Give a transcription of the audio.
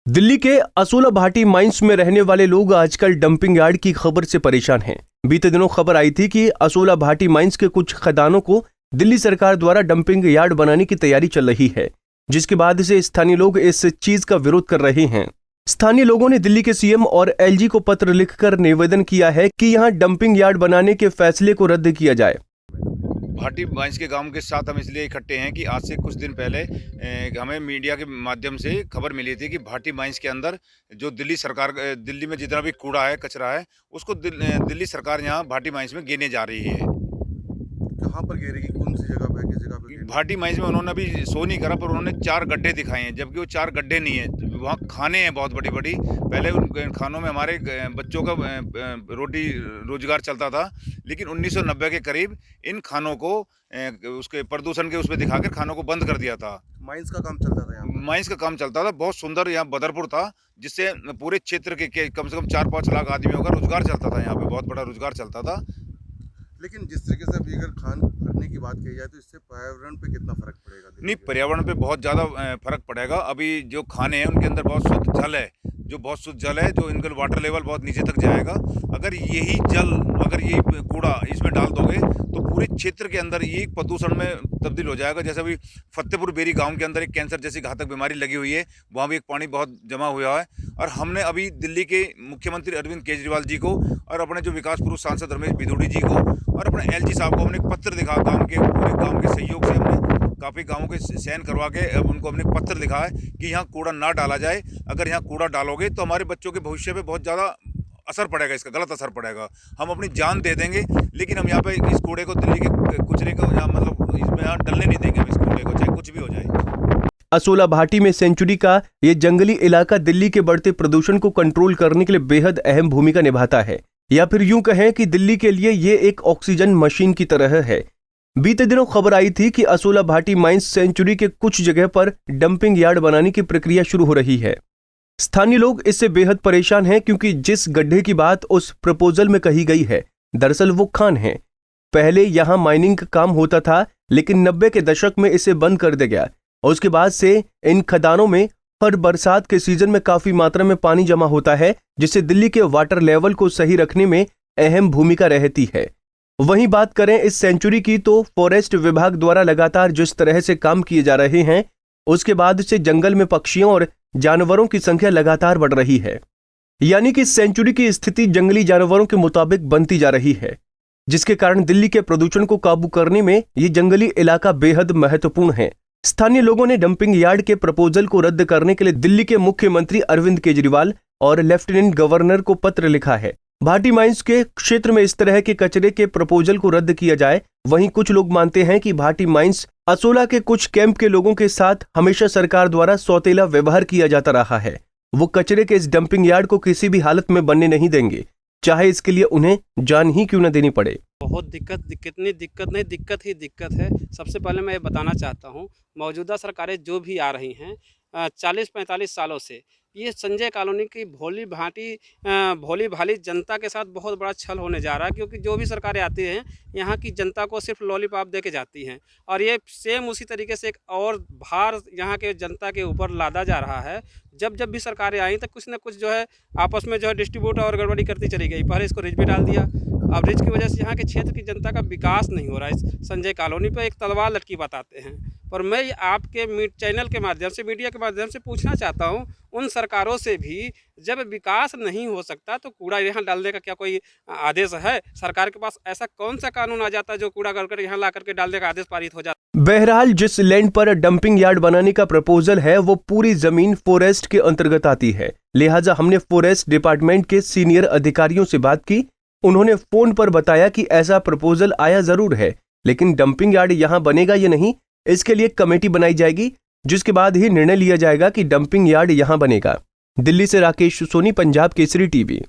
दिल्ली के असोला भाटी माइंस में रहने वाले लोग आजकल डंपिंग यार्ड की खबर से परेशान हैं। बीते दिनों खबर आई थी कि असोला भाटी माइंस के कुछ खदानों को दिल्ली सरकार द्वारा डंपिंग यार्ड बनाने की तैयारी चल रही है, जिसके बाद से स्थानीय लोग इस चीज का विरोध कर रहे हैं। स्थानीय लोगों ने दिल्ली के सीएम और एलजी को पत्र लिखकर निवेदन किया है कि यहां डंपिंग यार्ड बनाने के फैसले को रद्द किया जाए। भाटी माइंस के गांव के साथ हम इसलिए इकट्ठे हैं कि आज से कुछ दिन पहले हमें मीडिया के माध्यम से खबर मिली थी कि भाटी माइंस के अंदर जो दिल्ली में जितना भी कूड़ा है, कचरा है, उसको दिल्ली सरकार यहाँ भाटी माइंस में गिरने जा रही है। कहाँ पर गिरेगी, कौन सी जगह पे, किस जगह पे? भाटी माइंस में उन्होंने अभी शो नहीं करा, पर उन्होंने 4 गड्ढे दिखाए हैं, जबकि वो 4 गड्ढे नहीं है, वहाँ खाने हैं बहुत बड़ी बड़ी। पहले उन खानों में हमारे बच्चों का रोटी रोजगार चलता था, लेकिन 1990 के करीब इन खानों को उसके प्रदूषण के उसमें दिखाकर खानों को बंद कर दिया था। माइंस का काम चलता था यहाँ? माइंस का काम चलता था, बहुत सुंदर यहाँ बदरपुर था, जिससे पूरे क्षेत्र के कम से कम 4-5 लाख आदमियों का रोजगार चलता था। यहाँ पे बहुत बड़ा रोजगार चलता था। लेकिन जिस तरीके से अभी अगर खान भरने की बात की जाए तो इससे पर्यावरण पे कितना फर्क पड़ेगा? नहीं, पर्यावरण पे बहुत ज़्यादा फर्क पड़ेगा। अभी जो खाने हैं उनके अंदर बहुत शुद्ध जल है, जो इनका वाटर लेवल बहुत नीचे तक जाएगा। अगर ये कूड़ा इसमें डाल दोगे तो पूरे क्षेत्र के अंदर ये प्रदूषण में तब्दील हो जाएगा। जैसे अभी फतेहपुर बेरी गांव के अंदर एक कैंसर जैसी घातक बीमारी लगी हुई है, वहाँ भी एक पानी बहुत जमा हुआ है। और हमने अभी दिल्ली के मुख्यमंत्री अरविंद केजरीवाल जी को और अपने जो विकास पुरुष सांसद रमेश भिदोड़ी जी को और अपने एलजी साहब को हमने पत्र लिखा। पूरे गाँव के सहयोग से हमने काफ़ी गाँवों के चयन करवा के उनको हमने पत्र लिखा है कि यहाँ कूड़ा ना डाला जाए। अगर यहाँ कूड़ा डालोगे तो हमारे बच्चों के भविष्य पे बहुत ज़्यादा असर पड़ेगा, इसका गलत असर पड़ेगा। हम अपनी जान दे देंगे, लेकिन हम यहाँ पे इस कूड़े को, दिल्ली के कचरे को इसमें यहाँ डलने नहीं देंगे। हम इस कूड़े को, चाहे कुछ भी हो जाए। असोला भाटी में सेंचुरी का ये जंगली इलाका दिल्ली के बढ़ते प्रदूषण को कंट्रोल करने के लिए बेहद अहम भूमिका निभाता है, या फिर यूं कहें कि दिल्ली के लिए ये एक ऑक्सीजन मशीन की तरह है। बीते दिनों खबर आई थी कि असोला भाटी माइंस सेंचुरी के कुछ जगह पर डंपिंग यार्ड बनाने की प्रक्रिया शुरू हो रही है। स्थानीय लोग इससे बेहद परेशान हैं, क्योंकि जिस गड्ढे की बात उस प्रपोजल में कही गई है, दरअसल वो खान है। पहले यहां माइनिंग का काम होता था, लेकिन 90 के दशक में इसे बंद कर दिया गया और उसके बाद से इन खदानों में हर बरसात के सीजन में काफी मात्रा में पानी जमा होता है, जिससे दिल्ली के वाटर लेवल को सही रखने में अहम भूमिका रहती है। वहीं बात करें इस सेंचुरी की, तो फॉरेस्ट विभाग द्वारा लगातार जिस तरह से काम किए जा रहे हैं, उसके बाद से जंगल में पक्षियों और जानवरों की संख्या लगातार बढ़ रही है। यानी कि सेंचुरी की स्थिति जंगली जानवरों के मुताबिक बनती जा रही है, जिसके कारण दिल्ली के प्रदूषण को काबू करने में ये जंगली इलाका बेहद महत्वपूर्ण है। स्थानीय लोगों ने डंपिंग यार्ड के प्रपोजल को रद्द करने के लिए दिल्ली के मुख्यमंत्री अरविंद केजरीवाल और लेफ्टिनेंट गवर्नर को पत्र लिखा है। भाटी माइंस के क्षेत्र में इस तरह के कचरे के प्रपोजल को रद्द किया जाए। वहीं कुछ लोग मानते हैं कि भाटी माइंस असोला के कुछ कैंप के लोगों के साथ हमेशा सरकार द्वारा सौतेला व्यवहार किया जाता रहा है। वो कचरे के इस डंपिंग यार्ड को किसी भी हालत में बनने नहीं देंगे, चाहे इसके लिए उन्हें जान ही क्यों न देनी पड़े। बहुत दिक्कत है। सबसे पहले मैं ये बताना चाहता हूँ, मौजूदा सरकारें जो भी आ रही हैं 40-45 सालों से ये संजय कॉलोनी की भोली भाली जनता के साथ बहुत बड़ा छल होने जा रहा है, क्योंकि जो भी सरकारें आती हैं यहाँ की जनता को सिर्फ लॉलीपॉप दे के जाती हैं, और ये सेम उसी तरीके से एक और भार यहाँ के जनता के ऊपर लादा जा रहा है। जब भी सरकारें आई तो कुछ न कुछ जो है आपस में जो है डिस्ट्रीब्यूट और गड़बड़ी करती चली गई। पहले इसको रिज पे डाल दिया, अब रिज की वजह से यहाँ के क्षेत्र की जनता का विकास नहीं हो रहा है। इस संजय कॉलोनी पे एक तलवार लटकी बताते हैं। पर मैं आपके चैनल के माध्यम से, मीडिया के माध्यम से पूछना चाहता हूँ, उन सरकारों से भी जब विकास नहीं हो सकता तो कूड़ा यहाँ डालने का क्या कोई आदेश है? सरकार के पास ऐसा कौन सा कानून आ जाता है जो कूड़ा करके यहाँ ला करके डालने का आदेश पारित हो जाता? बहरहाल जिस लैंड पर डंपिंग यार्ड बनाने का प्रपोजल है, वो पूरी जमीन फॉरेस्ट के अंतर्गत आती है। लिहाजा हमने फॉरेस्ट डिपार्टमेंट के सीनियर अधिकारियों से बात की। उन्होंने फोन पर बताया कि ऐसा प्रपोजल आया जरूर है, लेकिन डंपिंग यार्ड यहाँ बनेगा या नहीं, इसके लिए कमेटी बनाई जाएगी, जिसके बाद ही निर्णय लिया जाएगा कि डंपिंग यार्ड यहाँ बनेगा। दिल्ली से राकेश सोनी, पंजाब केसरी टीवी।